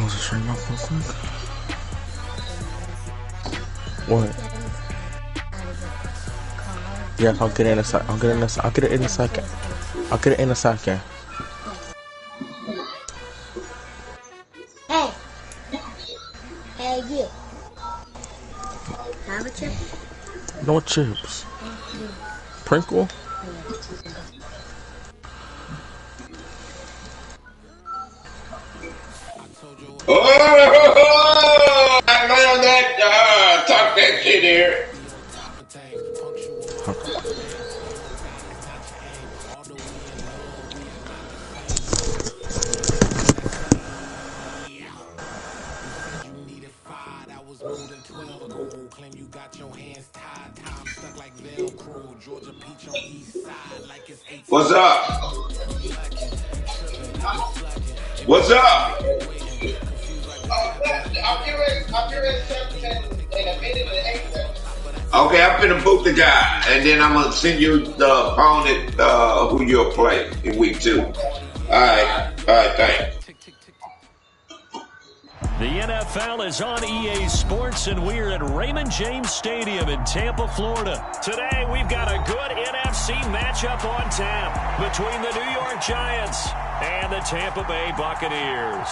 close the stream up real quick. What? Yes, I'll get it in a sec. I'll get it in a second. I'll get it in a second. Hey. Hey, you. Have a chip? No chips. Prinkle? Oh, I love that. Talk that shit here. What's up? What's up? Okay, I'm finna book the guy, and then I'm gonna send you the opponent who you'll play in week 2. All right, thanks. The NFL is on EA Sports, and we're at Raymond James Stadium in Tampa, Florida. Today, we've got a good NFC matchup on tap between the New York Giants and the Tampa Bay Buccaneers.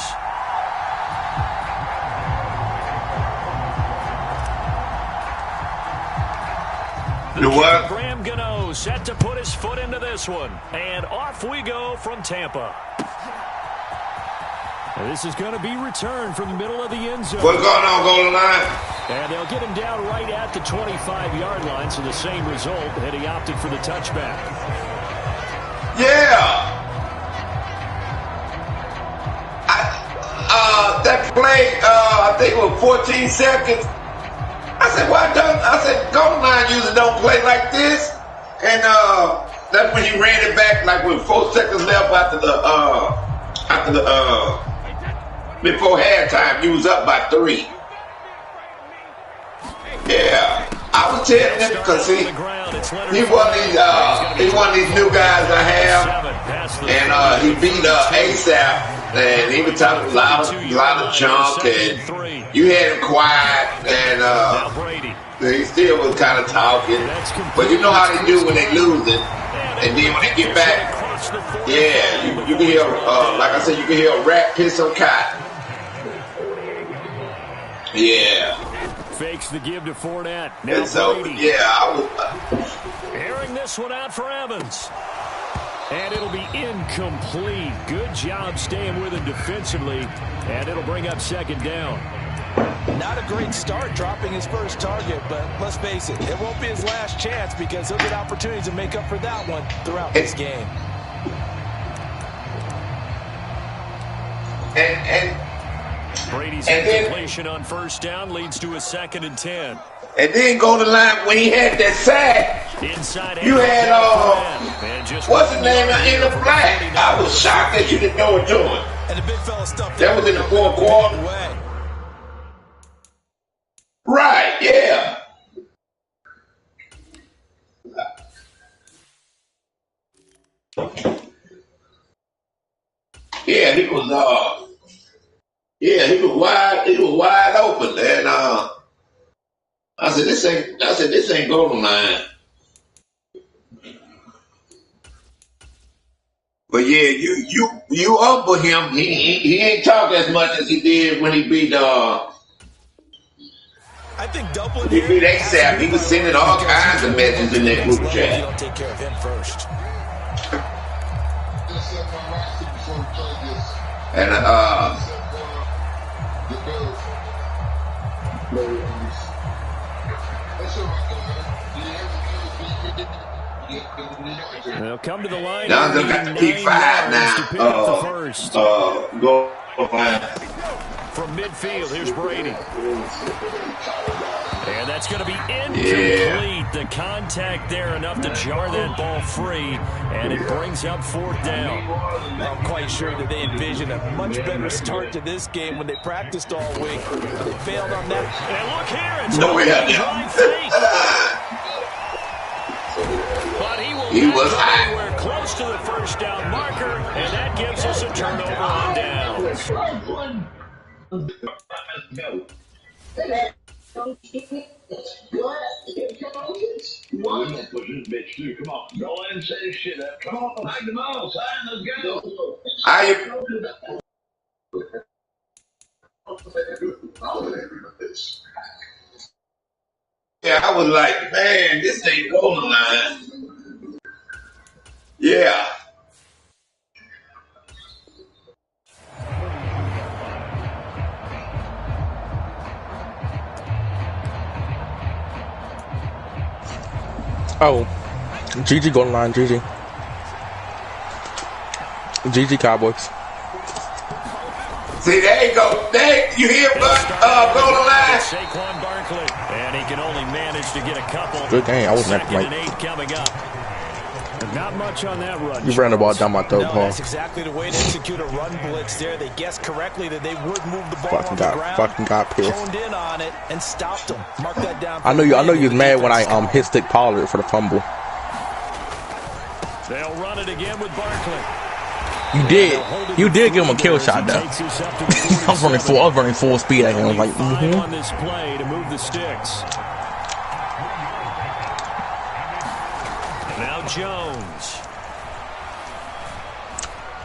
You what? Graham Gano set to put his foot into this one. And off we go from Tampa. This is going to be returned from the middle of the end zone. What's going on, goal line? And they'll get him down right at the 25-yard line, so the same result, and he opted for the touchback. Yeah. That play, I think it was 14 seconds. I said, goal line usually don't play like this. And that's when he ran it back like with 4 seconds left before halftime. He was up by 3. Yeah, I was telling him because he one of these new guys I have, and he beat ASAP, and he was talking a lot of junk, and you had him quiet, and he still was kind of talking, but you know how they do when they losing, and then when they get back, yeah, you can hear, like I said, you can hear a rat piss on cotton. Yeah. Fakes the give to Fournette. Now so, Brady. Yeah, I was airing this one out for Evans. And it'll be incomplete. Good job staying with him defensively. And it'll bring up second down. Not a great start dropping his first target, but let's face it, it won't be his last chance because he'll get opportunities to make up for that one throughout this game. Brady's incompletion on first down leads to a 2nd and 10. And then go to the line when he had that sack. Inside you had what's his name in the flat? I was shocked that you didn't know what doing. And the big fella stuffed that was in the 4th quarter. Right, yeah. Yeah, he was wide open, and I said this ain't goal line. But yeah, you humble him. He ain't talk as much as he did when he beat I think Dublin he beat ASAP. He was sending all kinds of messages in that group chat. You don't take care of him first. And they'll come to the line. Now they've got the P5 now. Go from midfield. Here's Brady. And that's going to be incomplete. Yeah. The contact there enough to jar that ball free, and it brings up 4th down. I'm quite sure that they envisioned a much better start to this game when they practiced all week. They failed on that. And look here, it's drive fake. But he was high. Anywhere close to the first down marker, and that gives us a turnover on downs. Come on, go in and set his shit up. Come on, make the ball, son. Let's go. Yeah, I was like, man, this ain't goal line. Yeah. Oh, GG golden line, GG. GG Cowboys. See, there you go. There, you hear golden line? Saquon Barkley, and he can only manage to get a couple. Good game. I wasn't at the Second and 8 coming up. Not much on that run. You ran the ball down my throat, Paul. That's exactly the way to execute a run blitz there. They guessed correctly that they would move the ball on the ground. Fucking got pissed. Honed in on it and stopped them. Mark that down. I know you was mad when I hit stick Pollard for the fumble. They'll run it again with Barkley. You did give him a kill shot though. I was running full speed at him. I was like, on this play to move the sticks. Now Jones.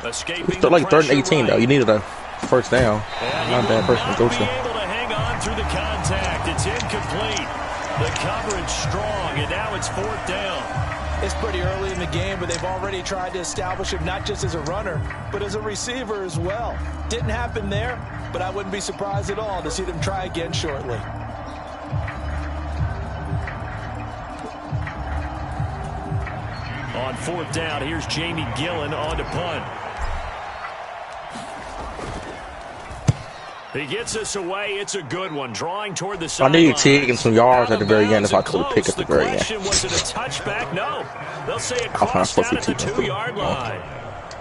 Escaping. It's still like 3rd and 18 though. You needed a first down. Not bad first and go to. Able to hang on through the contact. It's incomplete. The coverage strong, and now it's 4th down. It's pretty early in the game, but they've already tried to establish him not just as a runner, but as a receiver as well. Didn't happen there, but I wouldn't be surprised at all to see them try again shortly. On 4th down, here's Jamie Gillen on to punt. He gets us away. It's a good one. Drawing toward the sideline. I need taking some yards at the very end if I could pick at the very end. Was it a touchback? No. They'll say it crossed out at the 2-yard line.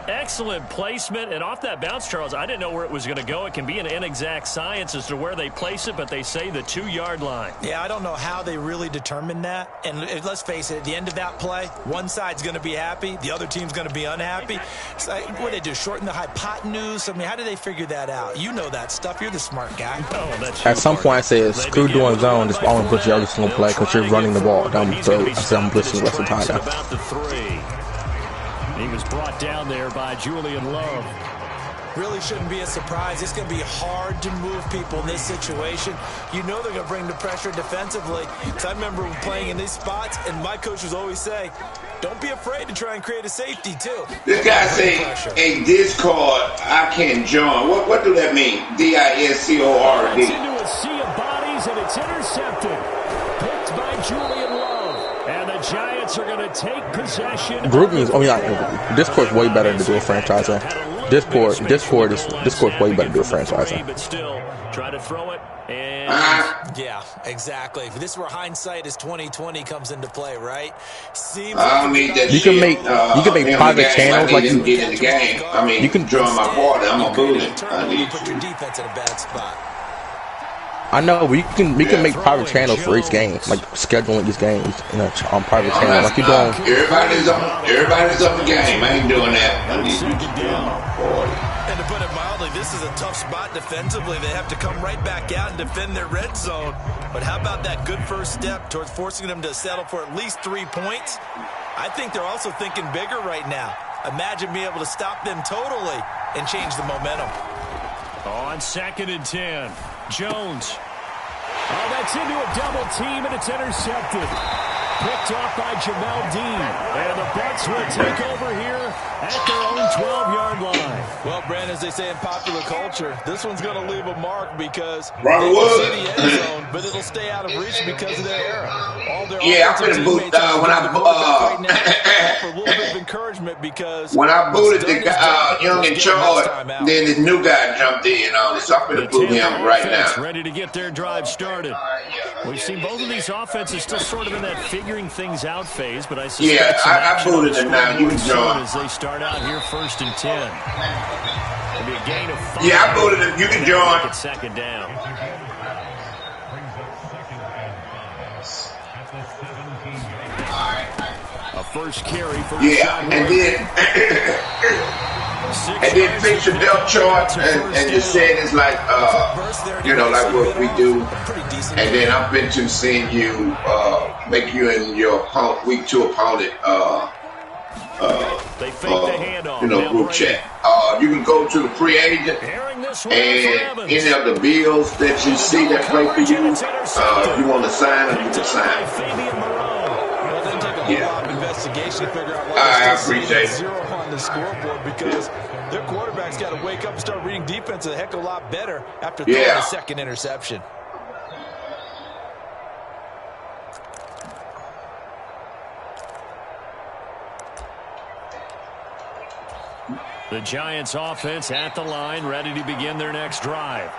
Excellent placement, and off that bounce, Charles, I didn't know where it was going to go. It can be an inexact science as to where they place it, but they say the 2-yard line. Yeah, I don't know how they really determine that. And let's face it, at the end of that play, one side's going to be happy, the other team's going to be unhappy. It's like, what do they do, shorten the hypotenuse? I mean, how do they figure that out? You know that stuff. You're the smart guy. At some point, I said, screw doing zone. Just only blitz every single play because you're running the ball down the throat. I said, I'm blitzing the rest of the time now. About the 3. He was brought down there by Julian Love. Really shouldn't be a surprise. It's going to be hard to move people in this situation. You know they're going to bring the pressure defensively. So I remember playing in these spots, and my coaches always say, don't be afraid to try and create a safety, too. This guy say, a Discord, I can join. What do that mean? D-I-S-C-O-R-D. It's into a sea of bodies, and it's intercepted. Picked by Julian Love. And the Giants are going to take possession. Discord's way better to do a franchise on. Discord's way better to do a franchise on. But still, try to throw it. And yeah, exactly. This is where hindsight is 20/20 comes into play, right? Seems I don't need that. You can make private channels like you get in the game. I mean, you can join my party. I'm gonna boot it. I need put your defense in a bad spot. I know, but we can make private channels for each game, like scheduling these games on private channels, like you're doing. Everybody's on the game. I ain't doing that. I need you to join my party. And to put it mildly, this is a tough spot defensively. They have to come right back out and defend their red zone. But how about that good first step towards forcing them to settle for at least 3 points? I think they're also thinking bigger right now. Imagine being able to stop them totally and change the momentum. On 2nd and 10, Jones. Oh, that's into a double team, and it's intercepted. Picked off by Jamel Dean. And the Bucs will take over here at their own 12-yard line. Well, Brandon, as they say in popular culture, this one's going to leave a mark because they Robert can see Wood. the end zone, but it'll stay out of reach because of their error. All their Yeah, I'm offensive gonna boot teammates are when I right now offer a little bit of encouragement because when I booted the guy, young and short, then this new guy jumped in on it. So I'm gonna boot him right now. Ready to get their drive started. We've seen both of these offenses still sort of in that figuring things out phase, but I suspect I booted him now. You can join. As they start out here 1st and 10. It'll be a gain of 5. Yeah, I booted him. You can join. It's 2nd down. A first carry for Yeah, and then And then fix your depth chart and just say it's like, you know, like what we do. And then I'm been to seeing you make you and your week 2 opponent, you know, group chat. You can go to the free agent and any of the bills that you see that play for you. If you want to sign them, you can sign. Yeah. Investigation to figure out why I appreciate zero on the scoreboard because their quarterback's got to wake up and start reading defense a heck of a lot better after throwing the second interception. The Giants offense at the line, ready to begin their next drive.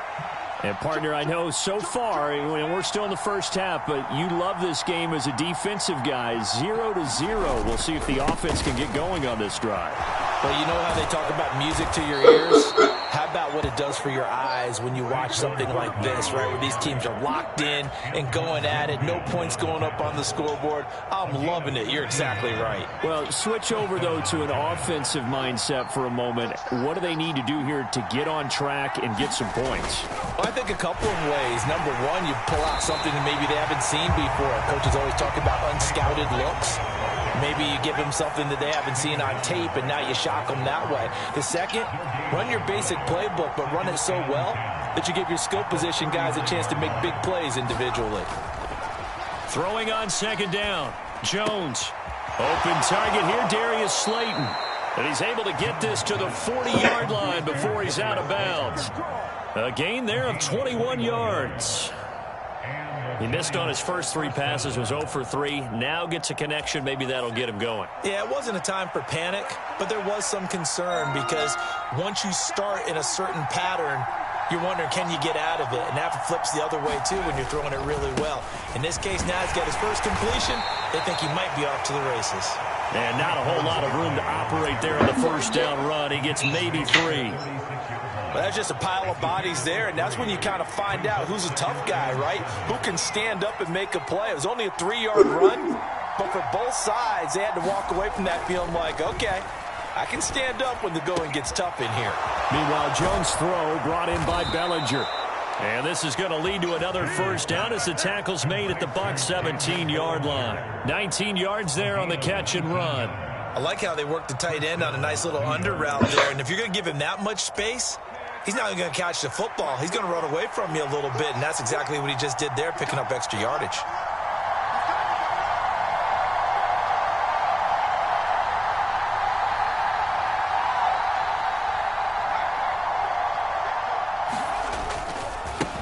And, partner, I know so far, and we're still in the first half, but you love this game as a defensive guy. 0-0. We'll see if the offense can get going on this drive. Well, you know how they talk about music to your ears? How about what it does for your eyes when you watch something like this, right, where these teams are locked in and going at it, no points going up on the scoreboard? I'm loving it. You're exactly right. Well, switch over, though, to an offensive mindset for a moment. What do they need to do here to get on track and get some points? Well, I think a couple of ways. Number one, you pull out something that maybe they haven't seen before. Coaches always talk about unscouted looks. Maybe you give them something that they haven't seen on tape, and now you shock them that way. The second, run your basic playbook, but run it so well that you give your skill position guys a chance to make big plays individually. Throwing on second down. Jones. Open target here, Darius Slayton. And he's able to get this to the 40-yard line before he's out of bounds. A gain there of 21 yards. He missed on his first 3 passes, was 0 for 3. Now gets a connection. Maybe that'll get him going. Yeah, it wasn't a time for panic, but there was some concern because once you start in a certain pattern, you're wondering, can you get out of it? And that flips the other way, too, when you're throwing it really well. In this case, now he's got his first completion. They think he might be off to the races. And not a whole lot of room to operate there on the first down run. He gets maybe 3. But that's just a pile of bodies there, and that's when you kind of find out who's a tough guy, right? Who can stand up and make a play. It was only a 3-yard run, but for both sides, they had to walk away from that feeling like, okay, I can stand up when the going gets tough in here. Meanwhile, Jones' throw brought in by Bellinger. And this is going to lead to another first down as the tackle's made at the Bucs 17-yard line. 19 yards there on the catch and run. I like how they work the tight end on a nice little under route there, and if you're going to give him that much space, he's not even going to catch the football. He's going to run away from you a little bit, and that's exactly what he just did there, picking up extra yardage.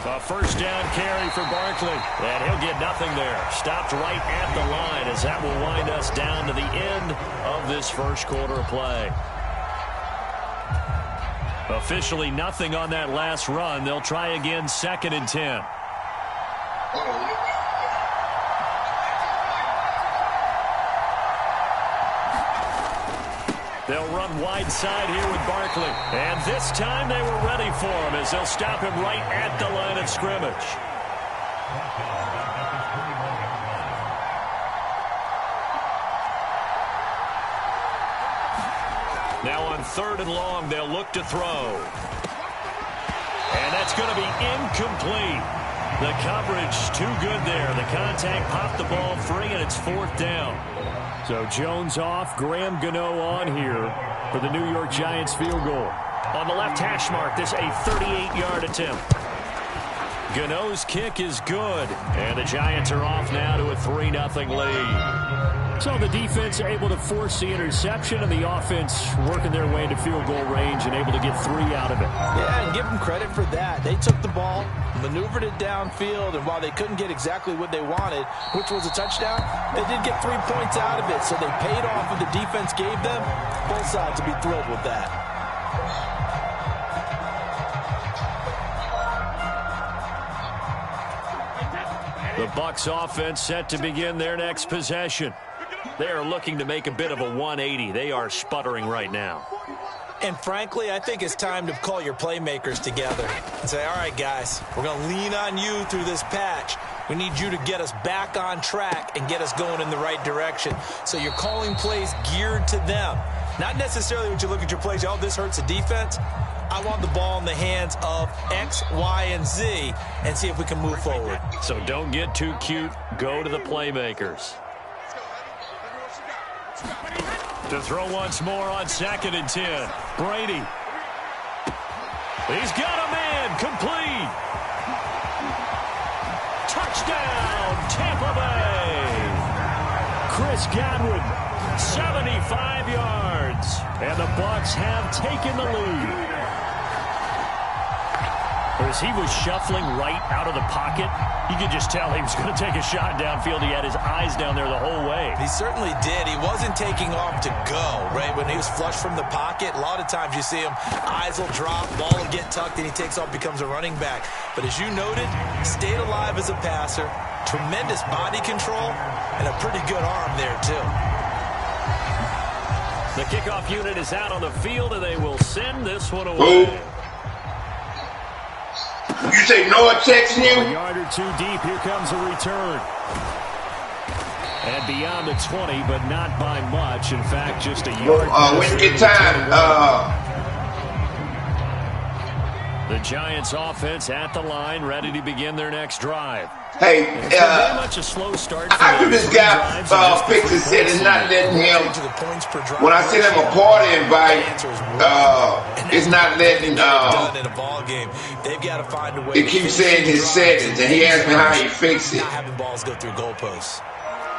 A first down carry for Barkley, and he'll get nothing there. Stopped right at the line as that will wind us down to the end of this first quarter of play. Officially nothing on that last run. They'll try again, 2nd and 10. They'll run wide side here with Barkley. And this time they were ready for him as they'll stop him right at the line of scrimmage. Now on 3rd and long, they'll look to throw. And that's going to be incomplete. The coverage too good there. The contact popped the ball free, and it's 4th down. So Jones off, Graham Gano on here for the New York Giants field goal. On the left hash mark, this a 38-yard attempt. Gano's kick is good, and the Giants are off now to a 3-0 lead. So the defense able to force the interception, and the offense working their way into field goal range and able to get 3 out of it. Yeah, and give them credit for that. They took the ball, maneuvered it downfield, and while they couldn't get exactly what they wanted, which was a touchdown, they did get 3 points out of it. So they paid off what the defense gave them. Both sides will be thrilled with that. The Bucs offense set to begin their next possession. They are looking to make a bit of a 180. They are sputtering right now. And frankly, I think it's time to call your playmakers together and say, all right, guys, we're going to lean on you through this patch. We need you to get us back on track and get us going in the right direction. So you're calling plays geared to them. Not necessarily when you look at your plays, oh, this hurts the defense. I want the ball in the hands of X, Y, and Z and see if we can move forward. So don't get too cute. Go to the playmakers. To throw once more on 2nd and 10. Brady. He's got a man. Complete. Touchdown, Tampa Bay. Chris Godwin, 75 yards. And the Bucs have taken the lead. As he was shuffling right out of the pocket, you could just tell he was going to take a shot downfield. He had his eyes down there the whole way. He certainly did. He wasn't taking off to go, right? When he was flush from the pocket, a lot of times you see him, eyes will drop, ball will get tucked, and he takes off, becomes a running back. But as you noted, stayed alive as a passer, tremendous body control, and a pretty good arm there, too. The kickoff unit is out on the field, and they will send this one away. You say Noah texting you? A yard or two deep. Here comes a return. And beyond the 20, but not by much. In fact, just a yard. When you get time, the Giants offense at the line, ready to begin their next drive. Hey, very much a slow start. after this guy fixes said it's not letting him. When I send him a party invite, it's not letting. They've got to find a way. It keeps saying his settings, and he asked me how he fixed it. Not having balls go through goalposts.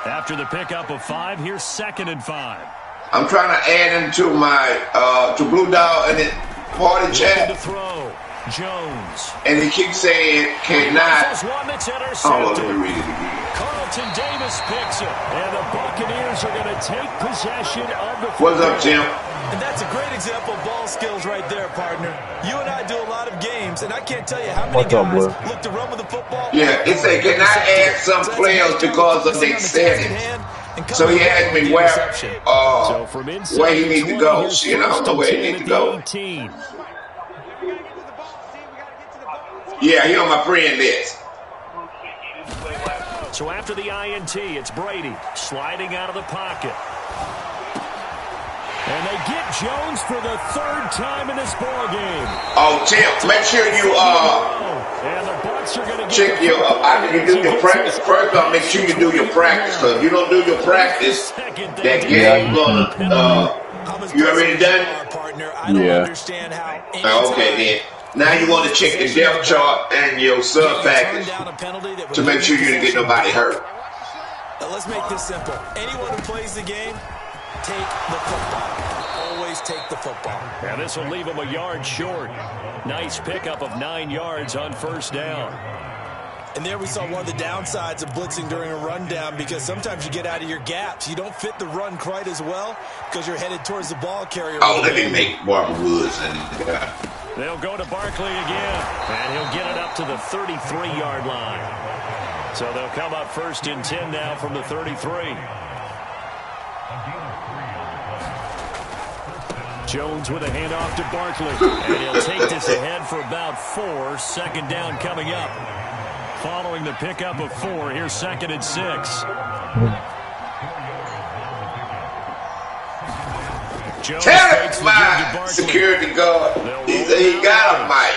After the pickup of 5, here's 2nd and 5. I'm trying to add him to my to Blue Dog and it party chat. To throw. Jones. And he keeps saying cannot. Oh, let me read it again. Carlton Davis picks it, and the Buccaneers are going to take possession of the football. What's up, Tim? And that's a great example of ball skills right there, partner. You and I do a lot of games, and I can't tell you how many guys look to run with the football. Yeah, it said can I add some players because of their settings. So he asked me where he needs to go. You know, I don't know where he needs to go. Yeah, he on my friend list. So after the INT, it's Brady sliding out of the pocket. And they get Jones for the 3rd time in this ball game. Oh, Tim, make sure you and the Bucs are going to check your after you do your practice. First off, make sure you do your practice. Because if you don't do your practice, that game gonna you already done? Yeah. Okay then. Now you want to check the depth chart and your sub package to make sure you didn't get nobody hurt. Now let's make this simple. Anyone who plays the game, take the football. Always take the football. And this will leave him a yard short. Nice pickup of 9 yards on 1st down. And there we saw one of the downsides of blitzing during a rundown because sometimes you get out of your gaps. You don't fit the run quite as well because you're headed towards the ball carrier. Oh, let me make Barbara Woods. They'll go to Barkley again, and he'll get it up to the 33-yard line. So they'll come up 1st and 10 now from the 33. Jones with a handoff to Barkley, and he'll take this ahead for about 4. 2nd down coming up. Following the pickup of 4, here's 2nd and 6. Jones Tell my security guard. He said he got a mic.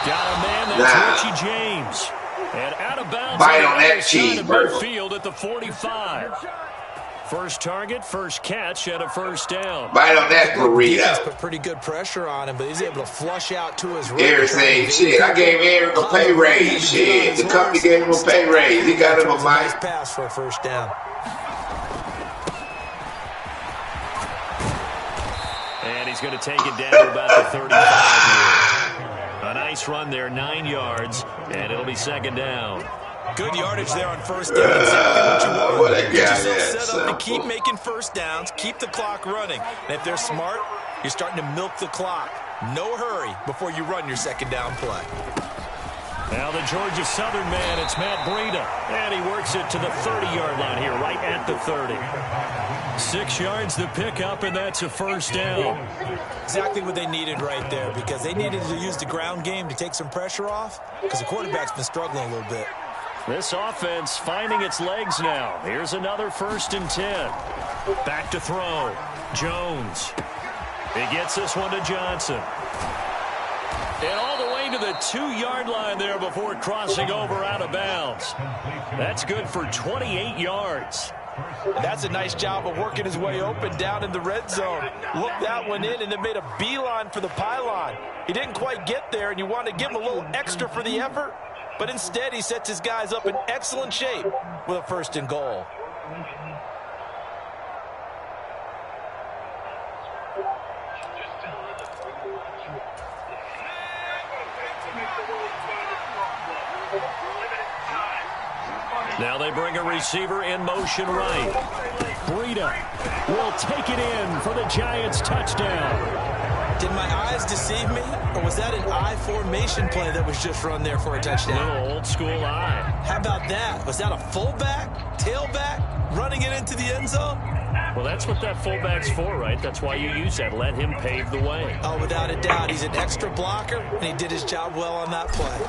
Got a man, that's Richie James. And out of bounds bite on that cheeseburger. Field at the 45. First target, first catch, and a 1st down. Bite on that burrito. Put pretty good pressure on him, but he's able to flush out to his right. Everything, shit. I gave Eric a pay raise, shit. The company gave him a pay raise. He got him a mic. Nice pass for a 1st down. And he's going to take it down to about the 35 here. A nice run there, 9 yards, and it'll be 2nd down. Good yardage there on 1st down. Exactly what you want. Get yourself set up to keep making 1st downs, keep the clock running. And if they're smart, you're starting to milk the clock. No hurry before you run your 2nd down play. Now the Georgia Southern man, it's Matt Breida. And he works it to the 30-yard line here, right at the 30. 6 yards the pickup, and that's a 1st down. Exactly what they needed right there, because they needed to use the ground game to take some pressure off, because the quarterback's been struggling a little bit. This offense finding its legs now. Here's another 1st and 10. Back to throw. Jones. He gets this one to Johnson. And all the way to the 2-yard line there before crossing over out of bounds. That's good for 28 yards. That's a nice job of working his way open down in the red zone. Looked that one in and then made a beeline for the pylon. He didn't quite get there, and you want to give him a little extra for the effort. But instead, he sets his guys up in excellent shape with a 1st and goal. Now they bring a receiver in motion right. Breida will take it in for the Giants touchdown. Did my eyes deceive me, or was that an I formation play that was just run there for a touchdown? Little old school eye. How about that? Was that a fullback, tailback, running it into the end zone? Well, that's what that fullback's for, right? That's why you use that. Let him pave the way. Oh, without a doubt. He's an extra blocker, and he did his job well on that play.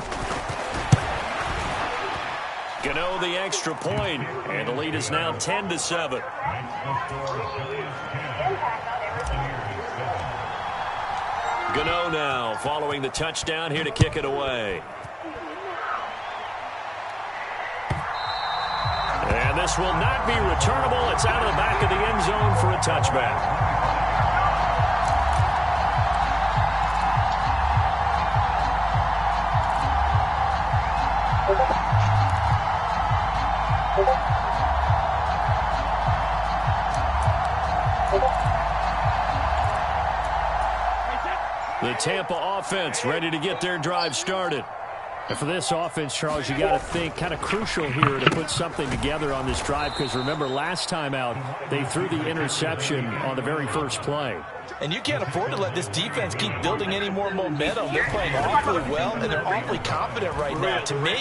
Gano the extra point, and the lead is now 10-7. Gano now following the touchdown here to kick it away. And this will not be returnable. It's out of the back of the end zone for a touchback. The Tampa offense ready to get their drive started. And for this offense, Charles, you got to think kind of crucial here to put something together on this drive, because remember last time out they threw the interception on the very first play. And you can't afford to let this defense keep building any more momentum. They're playing awfully well, and they're awfully confident right now. To me,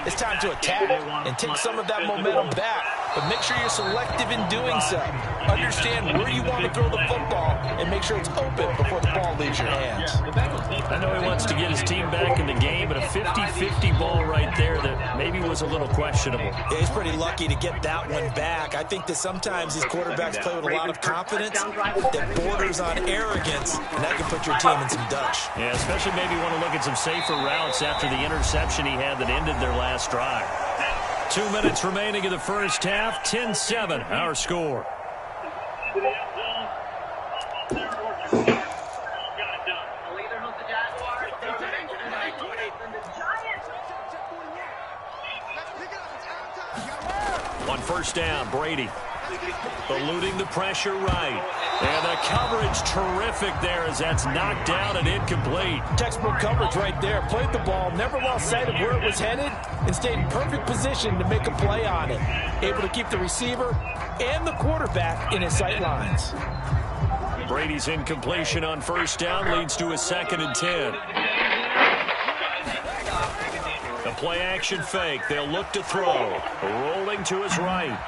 it's time to attack and take some of that momentum back. But make sure you're selective in doing so. Understand where you want to throw the football and make sure it's open before the ball leaves your hands. I know he wants to get his team back in the game, but a 50-50 ball right there that maybe was a little questionable. Yeah, he's pretty lucky to get that one back. I think that sometimes these quarterbacks play with a lot of confidence that borders on arrogance, and that can put your team in some dutch. Yeah, especially maybe want to look at some safer routes after the interception he had that ended their last drive. 2 minutes remaining in the first half. 10-7, our score. On first down, Brady eluding the pressure right. And the coverage terrific there as that's knocked down and incomplete. Textbook coverage right there. Played the ball, never lost sight of where it was headed, and stayed in perfect position to make a play on it. Able to keep the receiver and the quarterback in his sight lines. Brady's incompletion on first down leads to a 2nd and 10. The play action fake. They'll look to throw. Rolling to his right.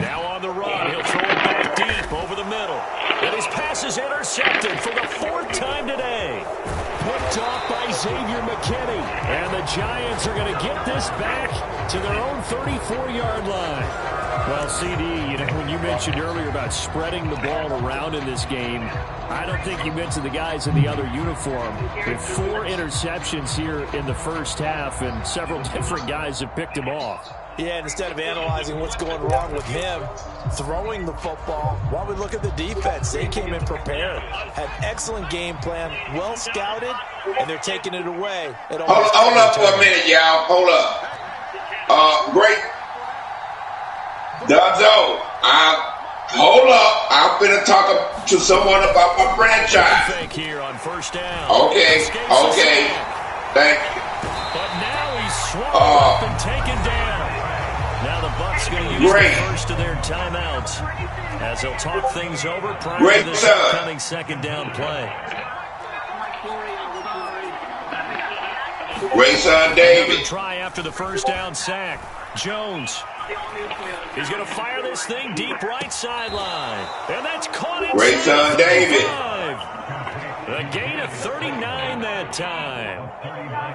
Now on the run. He'll throw it back deep over the middle. And his pass is intercepted for the 4th time today. Picked off by Xavier McKinney. And the Giants are going to get this back to their own 34-yard line. Well, CD, you know, when you mentioned earlier about spreading the ball around in this game, I don't think you mentioned the guys in the other uniform. With 4 interceptions here in the first half, and several different guys have picked him off. Yeah, and instead of analyzing what's going wrong with him, throwing the football, while we look at the defense, they came in prepared. Had excellent game plan, well scouted, and they're taking it away. Hold up for a minute, y'all. Hold up. Great. Duzzo, hold up. I'm going to talk to someone about my franchise. Fake here on first down. Okay. Thank you. But now he's swung up and taken down. Now the Bucs going to use the first of their timeouts as they'll talk things over prior to this upcoming 2nd down play. Great son, David. Try after the first down sack. Jones. He's going to fire this thing deep right sideline. And that's caught inside. Great son, David. A gain of 39 that time.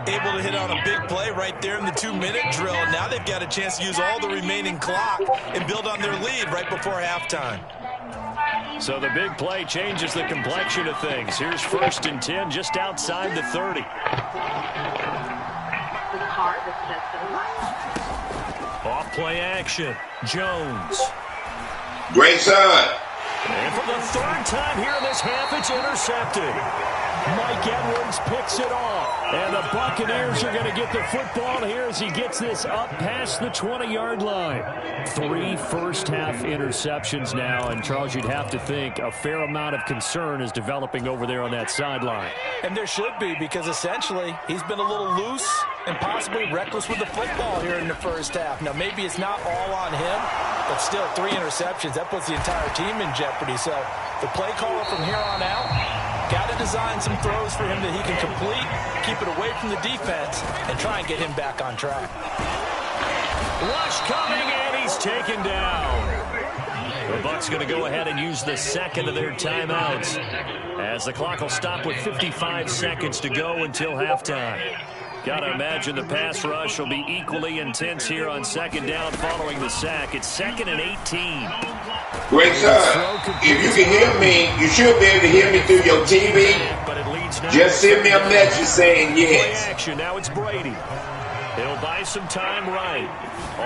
Able to hit on a big play right there in the 2-minute drill. Now they've got a chance to use all the remaining clock and build on their lead right before halftime. So the big play changes the complexion of things. Here's 1st and 10 just outside the 30. Off play action. Jones. Great son. And for the 3rd time here in this half, it's intercepted. Mike Edwards picks it off. And the Buccaneers are going to get the football here as he gets this up past the 20-yard line. 3 first-half interceptions now. And, Charles, you'd have to think a fair amount of concern is developing over there on that sideline. And there should be, because essentially he's been a little loose and possibly reckless with the football here in the first half. Now, maybe it's not all on him, but still 3 interceptions. That puts the entire team in jeopardy. So the play caller from here on out got to design some throws for him that he can complete, keep it away from the defense, and try and get him back on track. Rush coming, and he's taken down. The Bucs going to go ahead and use the 2nd of their timeouts as the clock will stop with 55 seconds to go until halftime. Got to imagine the pass rush will be equally intense here on 2nd down following the sack. It's 2nd and 18. Great son. If you can hear me, you should be able to hear me through your TV. Just send me a message saying yes. Action. Now it's Brady. He'll buy some time right.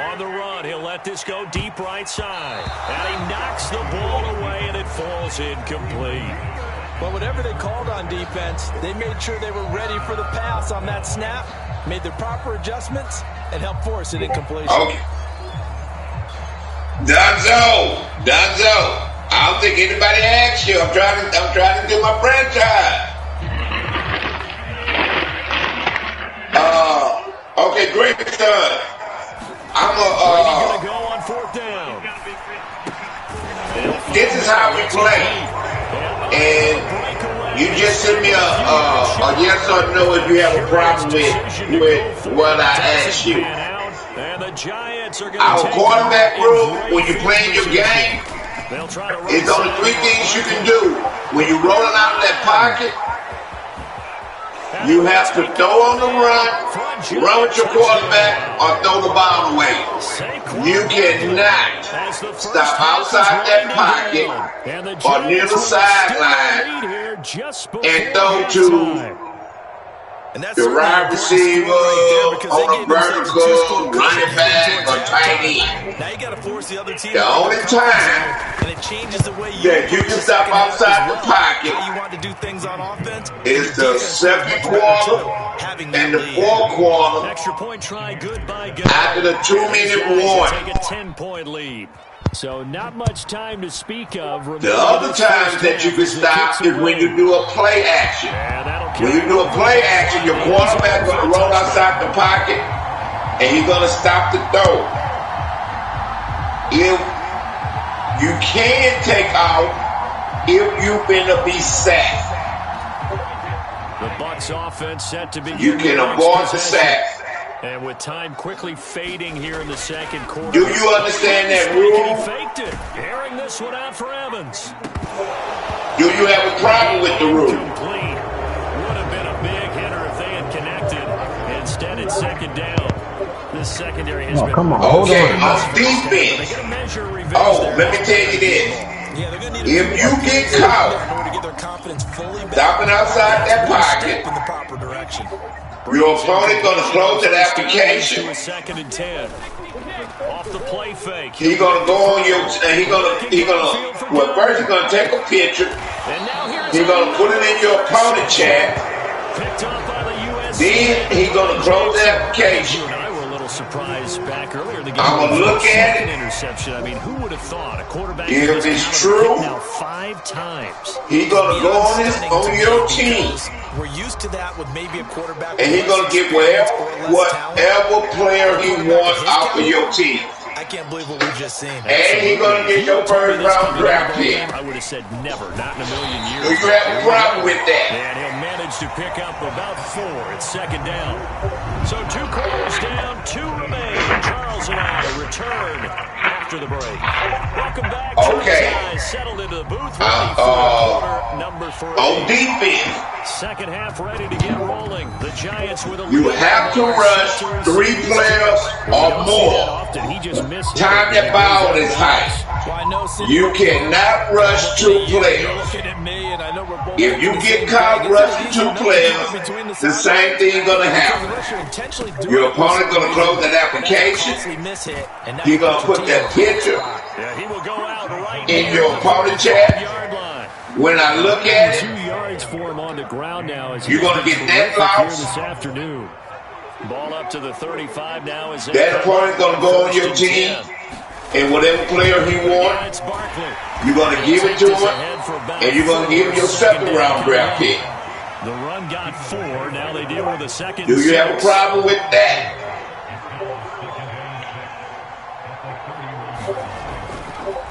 On the run, he'll let this go deep right side. And he knocks the ball away, and it falls incomplete. Well, whatever they called on defense, they made sure they were ready for the pass on that snap, made the proper adjustments, and helped force it incompletion. Okay. Dunzo. I don't think anybody asked you. I'm trying to do my franchise. Okay, great son. I'm gonna go on 4th down. This is how we play. And you just send me a yes or no if you have a problem with what I asked you. Our quarterback room, when you're playing your game, it's only 3 things you can do. When you're rolling out of that pocket, you have to throw on the run with your quarterback, or throw the ball away. You cannot stop outside that pocket or near the sideline and throw to the wide receiver, on a vertical, running back, or tight end. Now you got to force the other team. The only time and it changes the way that you can stop outside the pocket you want to do things on offense is the 2nd quarter and the 4th quarter Extra point try, good by good. after the 2-minute warning. Take a 10-point lead. So not much time to speak of. The other times that you can stop is when you do a play action. When you do a play action, your quarterback going to roll outside the pocket, and he's going to stop the throw. If you can take out, if you've been to be sacked, the Bucs offense set to begin. you can avoid the sack. And with time quickly fading here in the 2nd quarter. Do you understand that rule? He faked it. Airing this one out for Evans. Do you have a problem with the rule? Complete. Would have been a big hitter if they had connected. Instead, it's 2nd down. This secondary has been... Come on, hold Okay, on. on defense. Let me tell you this. If you get caught stopping outside that pocket, in the proper direction. your opponent going to close that application. 2nd and 10. Off the play fake. He's going to go on your, well, first he's going to take a picture. He's going to put it in your opponent chat. Then he's going to close the application. Surprise back earlier in the game. I'm gonna look at it. Interception. I mean, who would have thought a quarterback? If it's true, now 5 times. He's gonna go on your team. We're used to that with maybe a quarterback, and he's gonna get whatever player he wants off of your team. I can't believe what we've just seen. And he's gonna get your 1st round draft pick. I would have said never, not in a million years. Do you have a problem with that? And he'll manage to pick up about 4. It's 2nd down. So 2 quarters down, 2 remain. Charles and I return after the break. Welcome back. Okay. Settled into the booth. Ready for quarter number 3. On defense, 2nd half ready to get rolling. The Giants with a you have to rush 3 players or more. He just missed. Time that ball is high. You cannot rush two players. If you get caught rushing two players, the same thing going to happen. Your opponent going to close that application. He's going to put that picture in your opponent chat. When I look at it, you're going to get that loss. Ball up to the 35 now. That opponent's going to go on your team. And whatever player he wants, you're going to give it to him, and you're going to give him your second round draft pick. The run got 4. Now they deal with a second. Do you have a problem with that?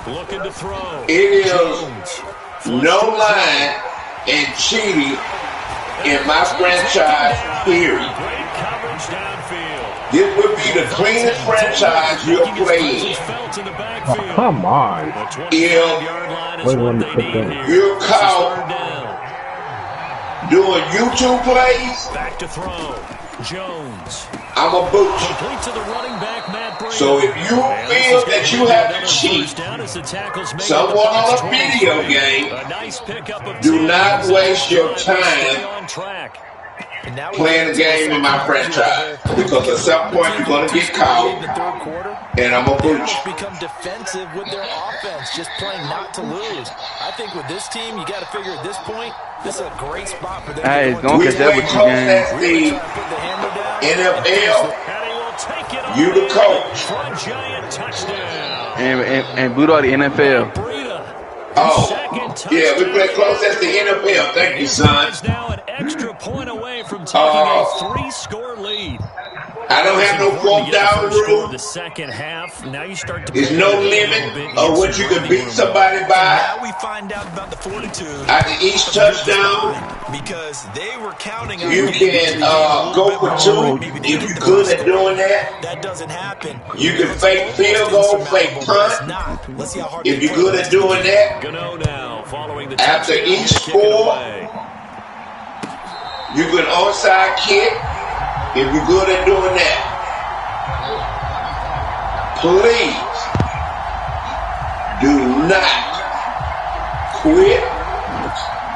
Looking to throw. It is no line and cheating in my franchise period. Great coverage downfield. This would be the cleanest franchise you'll play in. Oh, come on. If you're caught doing YouTube plays, back to throw. Jones. I'm a boot you. So if you feel that you have to cheat someone on a video game, do not waste your time playing a game in my franchise, because at some point you're going to get caught, and I'm a boot. Become defensive with their offense, just playing not to lose. I think with this team, you got to figure at this point, this is a great spot for them. Hey, don't get that with you, game. NFL, you the coach. And boot all the NFL. Oh, yeah, we play close as the NFL. Thank you, son. Extra point away from taking a 3-score lead. I don't have no 4th down rule. The second half. Now you start to. There's no limit of what you can beat somebody by. Now we find out about the fortitude. After each touchdown, because they were counting on you can go for 2 if you're good at doing that. That doesn't happen. You can fake field goal, fake punt. If you're good at doing that, after each score, you can onside kick if you're good at doing that. Please do not quit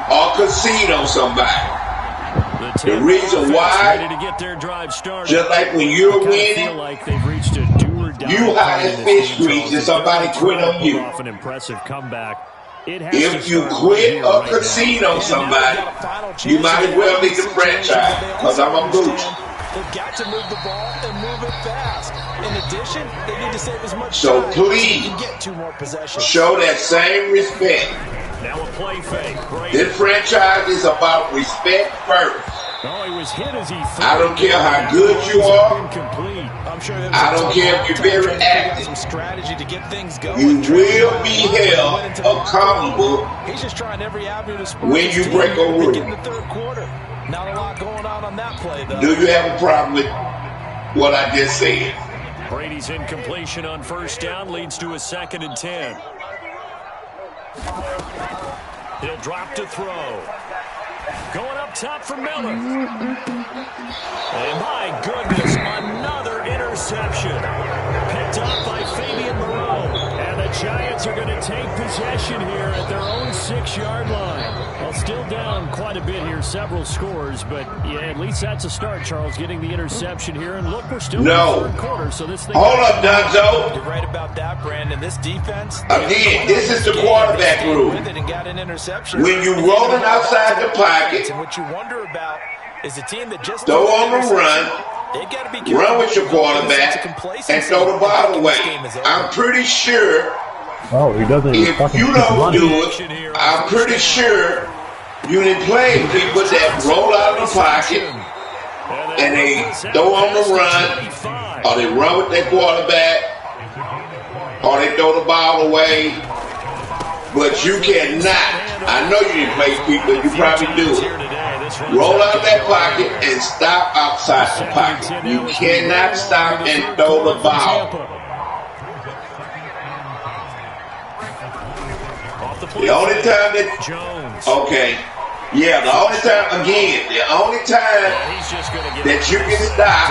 or concede on somebody. The reason why, just like when you're winning, you hide as fish grease and somebody quit on you. If you quit or concede on somebody, you might as well leave the franchise, because I'm a boot. They've got to move the ball and move it fast. In addition, they need to save as much so time please to get 2 more possessions. Show that same respect. Now a play fake. This franchise is about respect first. I don't care how good you are. I don't care if you're very active. You will be held accountable when you break a rule. Not a lot going on that play, though. Do you have a problem with what I just said? Brady's incompletion on 1st down leads to a 2nd and 10. He'll drop to throw. Going up top for Miller. And my goodness, another interception. Picked up by Fabian Moreau. And the Giants are going to take possession here at their own 6-yard line. Well, still down quite a bit here, several scores, but yeah, at least that's a start, Charles, getting the interception here. And look, we're still in the 3rd quarter, so this thing. Hold up, Donzo. You're right about that, Brandon. This defense. Again, this is the quarterback rule. When you're rolling outside the pocket, and what you wonder about is a team that just throw on the run with your quarterback, and throw the ball away. I'm pretty sure. Oh, he doesn't. If you don't do it, I'm pretty sure you didn't play people that roll out of the pocket and they throw on the run, or they run with their quarterback, or they throw the ball away. But you cannot. I know you didn't play people. You probably do it. Roll out that pocket and stop outside the pocket. You cannot stop and throw the ball. The only time that, the only time that you can stop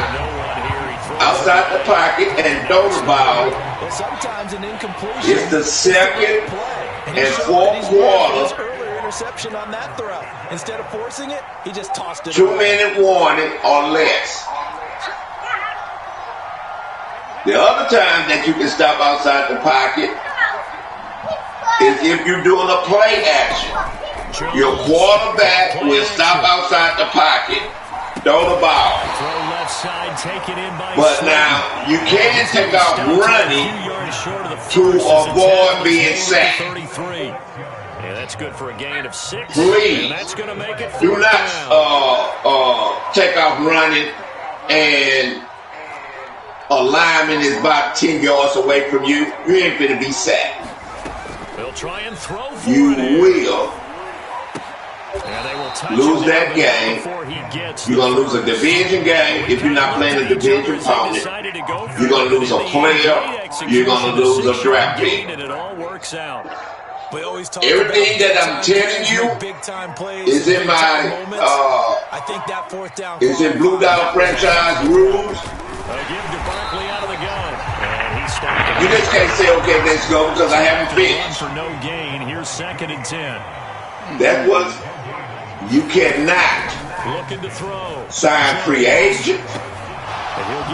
outside the pocket and throw the ball Well, sometimes an incompletion. It's the second and fourth quarter. Earlier interception on that throw. Instead of forcing it, he just tossed it. 2-minute warning or less. The other time that you can stop outside the pocket is if you're doing a play action. Your quarterback will stop outside the pocket, throw the ball. But now, you can take off running to avoid being sacked. Yeah, that's good for a gain of 6. Please, that's going to make it do not take off running and a lineman is about 10 yards away from you. You ain't going to be sacked. They'll try and throw for you it. will lose that game. You're going to lose a division game if you're not playing a division opponent. You're going to lose a player. You're going to lose a draft pick. Everything that I'm telling you is in my is in Blue Dog franchise rules. You just can't say, okay, let's go because I haven't finished. For no gain. Here's 2nd and 10. That was, you cannot sign free agent.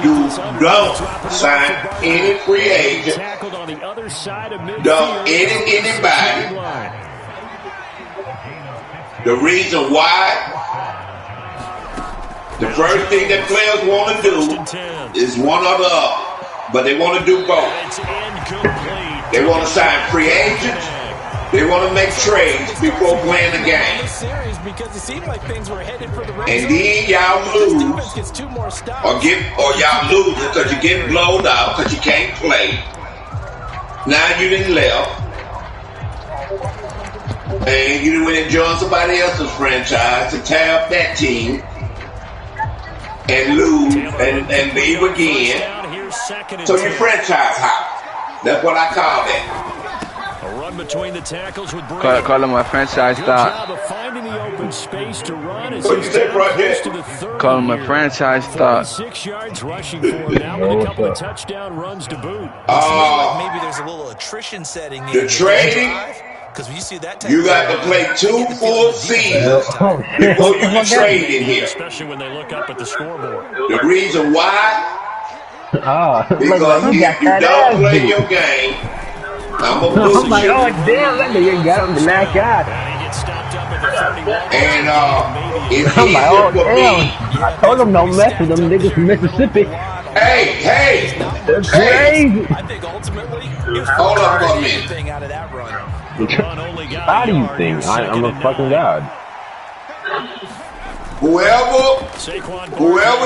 You don't sign any free agent. Don't anybody. The reason why, the first thing that players want to do is one or the other. But they want to do both. They want to sign free agents. They want to make trades before playing the game. And then y'all lose, or y'all lose because you get blown out because you can't play. Now you didn't left, and you didn't went and joined somebody else's franchise to tear up that team and lose and leave again. So you franchise hop. That's what I call that. A run between the tackles with Call him my franchise thought. Finding the open space to run as he's right there. Call him my franchise thought. 6 yards rushing for him now with a couple of touchdown runs to boot. Maybe there's a little attrition setting in. The trading. Because when you see that, you got to play 2 full seasons before you can trade in here. Especially when they look up at the scoreboard. The reason why. Because if you don't play your game, I'm going to lose you. Oh, damn, that nigga got him the last guy. And it's I'm like, oh, easier for me. damn. I told him don't mess with them niggas from Mississippi. Hey. They're crazy. I think ultimately, Hold up for a minute. out of that run. How do you think? I'm a fucking god. Whoever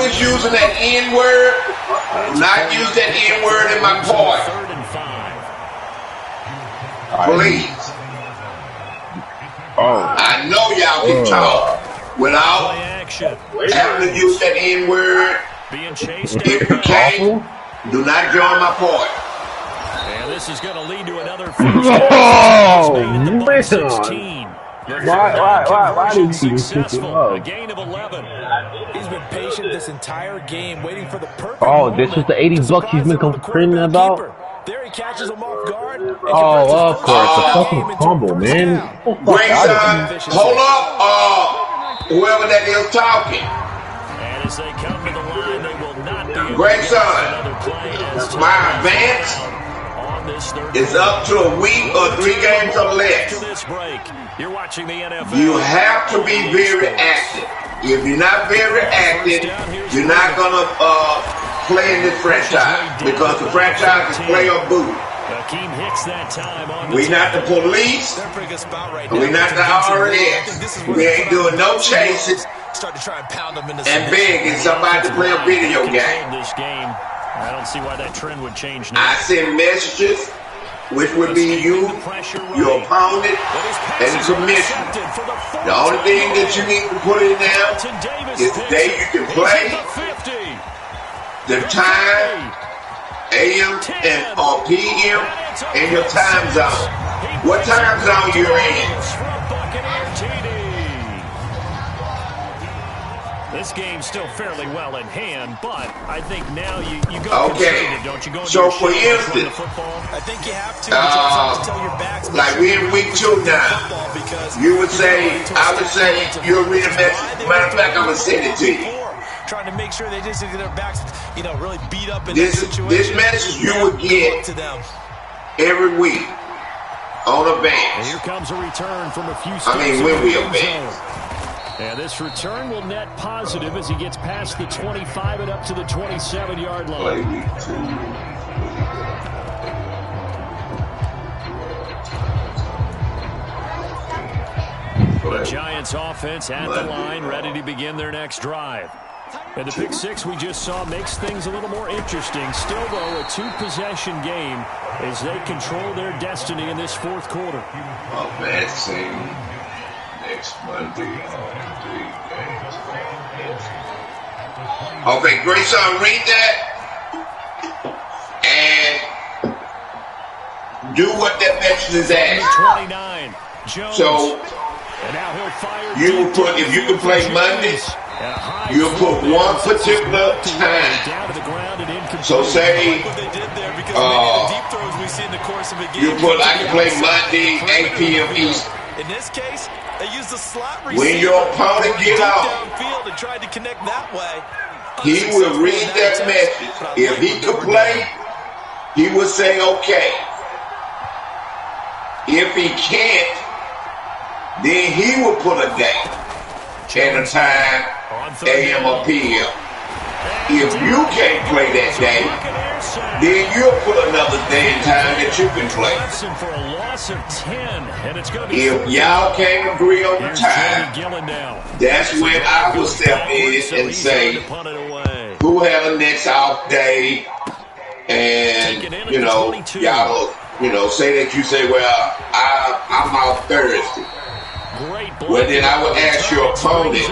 is using that N-word, not use that N-word in my part. Please. I know y'all can talk without having to use that N-word. If you can't, do not join my party. And this is going to lead to another Why did he pick him up? A gain of 11. He's been patient this entire game, waiting for the perfect this was the $80 he's been complaining about? There he catches him off guard. Oh, of course. The fucking fumble, man. Grayson, hold up, whoever that is talking. And as they come to the line, they will not be Grayson, my advance is up to a week or 3 games or less. You're watching the NFL. You have to be very active. If you're not very active, you're not going to play in this franchise because the franchise is play or boot. We're not the police. We're not the RS. We ain't doing no chases and begging somebody to play a video game. I don't see why that trend would change now. I send messages, which would be you, your opponent, and the commissioner. The only thing that you need to put in now is the day you can play, the time, AM or PM, and your time zone. What time zone you're in? This game's still fairly well in hand, but I think now you go okay. Don't you go so for instance, I think you have to. Tell your backs like we're in week 2 now. You would say, I would say, you'll read a message. Matter of fact, I'm gonna send it to you. Trying to make sure they just get their backs, really beat up in this that situation. This message you would get to them every week on a bench. And here comes a return from a few steps. I mean, when we a bench. And this return will net positive as he gets past the 25 and up to the 27-yard line. Play week 2. The Giants offense at the line, ready to begin their next drive. And the pick six we just saw makes things a little more interesting. Still, though, a 2-possession game as they control their destiny in this fourth quarter. Advancing next Monday. Okay, Grayson, read that and do what that message is asking. 29. Jones. So and now he'll fire. You will put, if you can play Monday, you'll put one particular time. So say, you put, I can play Monday, 8 p.m. Eastern. In this case, they use the slot receiver. When your opponent get out, downfield and tried to connect that way. He will read that message. If he could play, he will say okay. If he can't, then he will put a day and a time, AM or PM. If you can't play that day, then you'll put another day and time that you can play. If y'all can't agree on the time, that's when I will step in and say, who have a next off day? And, y'all, say that you say, well, I'm off Thursday. Well, then I would ask your opponent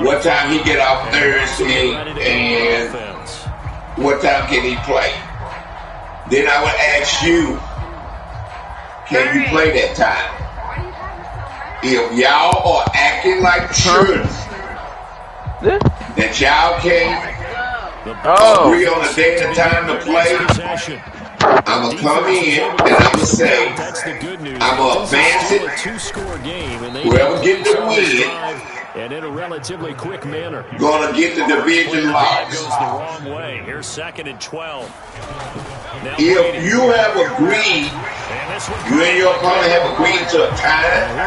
what time he get off Thursday and what time can he play. Then I would ask you, can you play that time? If y'all are acting like children, that y'all can't agree on a day and a time to play, I'm going to come in and I'm going to say, I'm going to advance it. Whoever get the win, and in a relatively quick manner, going to get the division loss. Goes the wrong way. Here's 2nd and 12. Now if you have agreed, you and your opponent have agreed to a time,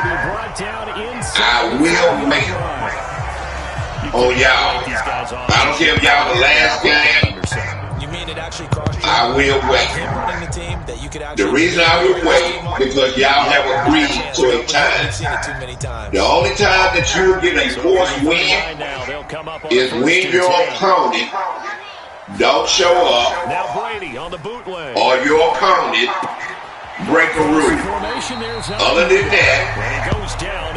I will make it on y'all. I don't care if y'all the last game. I will wait. The reason I will wait because y'all have agreed to a time. The only time that you will get a forced win is when your opponent don't show up or your opponent break a rule. Other than that,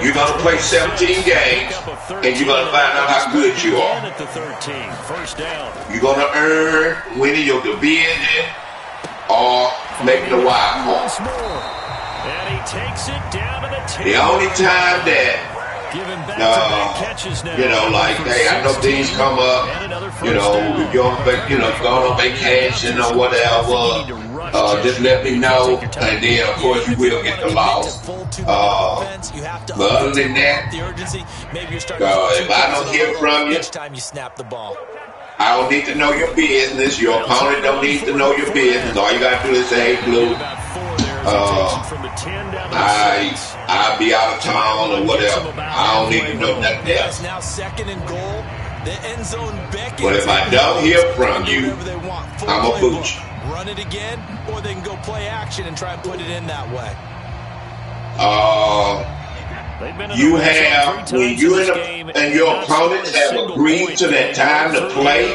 you're going to play 17 games and you're going to find out how good you are. You're going to earn winning your division or making a wild card. The only time that, like, hey, I know things come up, you're going on vacation or whatever. Just let me know, and then of course you will get the loss. But other than that, if I don't hear from you, I don't need to know your business. Your opponent don't need to know your business. All you gotta do is say, hey, Blue, I'll be out of town or whatever. I don't need to know nothing else. But if I don't hear from you, I'm a pooch. Run it again, or they can go play action and try and put it in that way. You have, when you and your opponents have agreed to that time to play,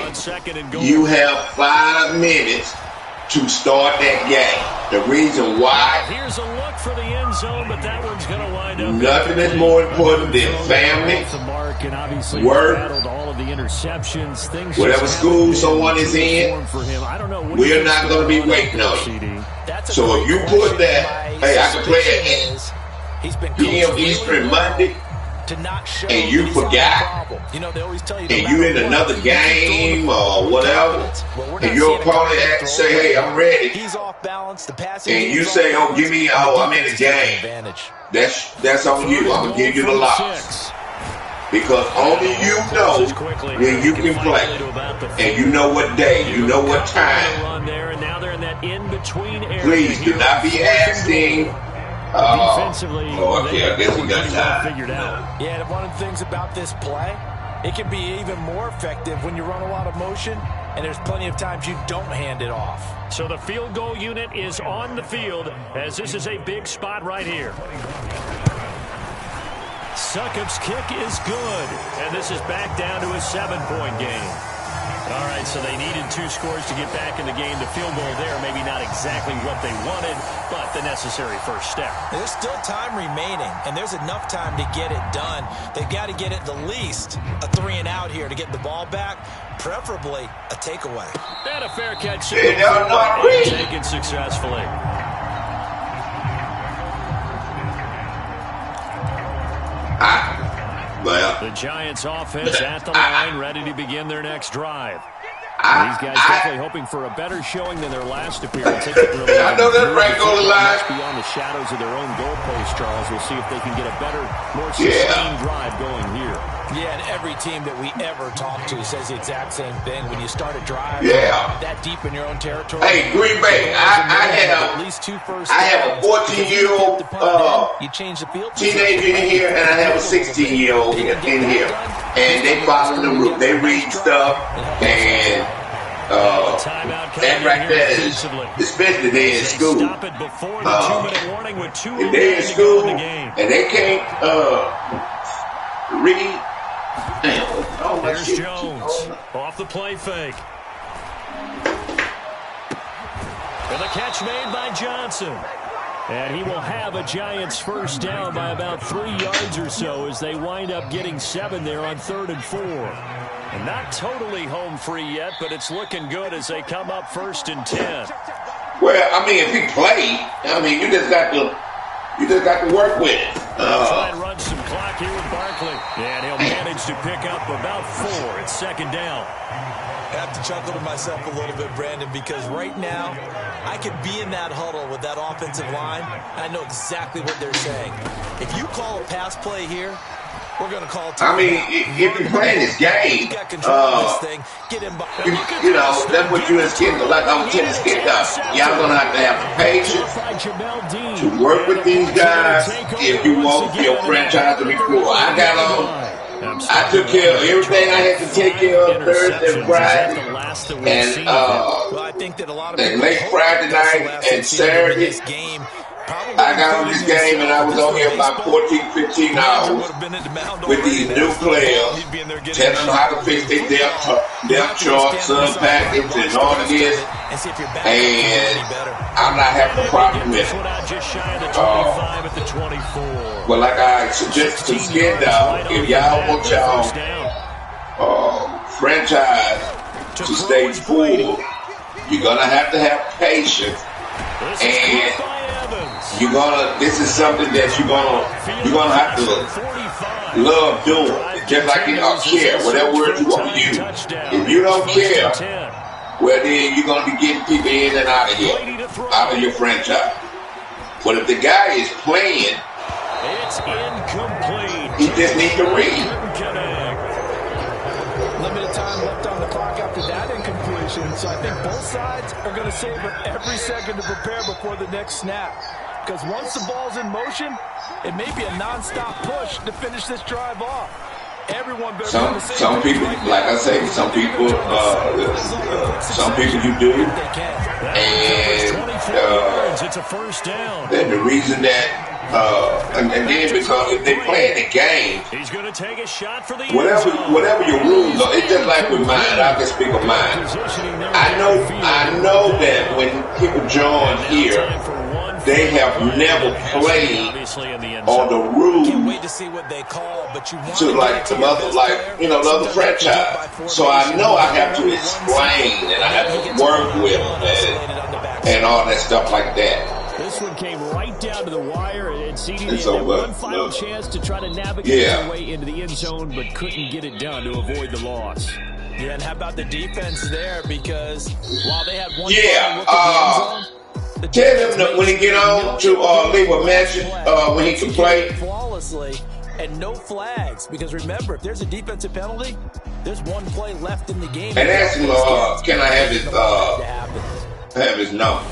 you have 5 minutes to start that game. The reason why, here's a look for the end zone, but that one's going to wind up. Nothing is more important than family, work, whatever school someone is in. We're not going to be waiting on you. So if you put that, hey, I can play at PM Eastern Monday, to not show and you forgot, you know, they always tell you and you in another game or whatever, and your opponent say, hey, I'm ready, he's off balance, the passing, and you say, oh, give me, I'm in the game. That's on you. I'm gonna give you the loss. Because only you know when you can play. And you know what day, you know what time. Please do not be asking. Okay, I guess we got time. Yeah, and one of the things about this play, it can be even more effective when you run a lot of motion, and there's plenty of times you don't hand it off. So the field goal unit is on the field, as this is a big spot right here. Succop's kick is good, and this is back down to a 7-point game. All right, so they needed 2 scores to get back in the game. The field goal there, maybe not exactly what they wanted, but the necessary first step. There's still time remaining, and there's enough time to get it done. They've got to get it the least a 3-and-out here to get the ball back, preferably a takeaway. And a fair catch. Taken successfully. The Giants offense at the line, ready to begin their next drive. These guys definitely hoping for a better showing than their last appearance. I know that right on the line. Beyond the shadows of their own goalpost, Charles. We'll see if they can get a better, more sustained drive going here. Yeah, and every team that we ever talk to says the exact same thing. When you start a drive that deep in your own territory. Hey, Green Bay, I have a 14-year-old teenager in here, and I have a 16-year-old in here. And they follow the route. They read stuff, and that right there is, especially they're in school. If they're in school, and they can't read, Here's Jones off the play fake. And the catch made by Johnson. And he will have a Giants first down by about 3 yards or so as they wind up getting 7 there on 3rd and 4. And not totally home free yet, but it's looking good as they come up 1st and 10. Well, I mean, if he played, I mean, you just got to work with it. Try and run some clock here with Barkley. And he'll manage to pick up about 4. It's 2nd down. I have to chuckle to myself a little bit, Brandon, because right now I could be in that huddle with that offensive line. I know exactly what they're saying. If you call a pass play here, we're going to call it. I mean, if you're playing this game, you know, that's what you and Skip, like I was telling Skip, y'all going to have the patience to work with these guys if you want your franchise to be cool. I took care of everything I had to take care of Thursday and Friday, and late Friday night and Saturday. I got on this game and I was on here about 14, 15 hours with these new players, telling them how to fix their depth chart, sub package, and all of this. And I'm not having a problem with it. But like I suggest to Skin Dog, if y'all want y'all franchise to stay full, you're gonna have to have patience, and this is something that you're gonna have to love doing, just like you care, whatever word you want to use. If you don't care, well then you're gonna be getting people in and out of here, out of your franchise. But if the guy is playing, it's incomplete. He just needs to read. Limited time left on the clock after that incompletion, so I think both sides are going to savor every second to prepare before the next snap. Because once the ball's in motion, it may be a non-stop push to finish this drive off. Everyone better some people, like I say, some people you do, and it's a first down. Then the reason that. And then because if they play the game, he's going to take a shot for the whatever your rules are, it's just like with mine. I can speak of mine. I know that when people join here, they have never played on the rules to like the other franchise. So I know I have to explain and I have to work with them and all that stuff like that. This one came right down to the wire, and CD had one final chance to try to navigate their way into the end zone, but couldn't get it done to avoid the loss. Yeah, and how about the defense there? Because while they had one final look at the end zone, tell him that when he get on to leave a message when he can play flawlessly, and no flags. Because remember, if there's a defensive penalty, there's one play left in the game. And ask him, can I have his number?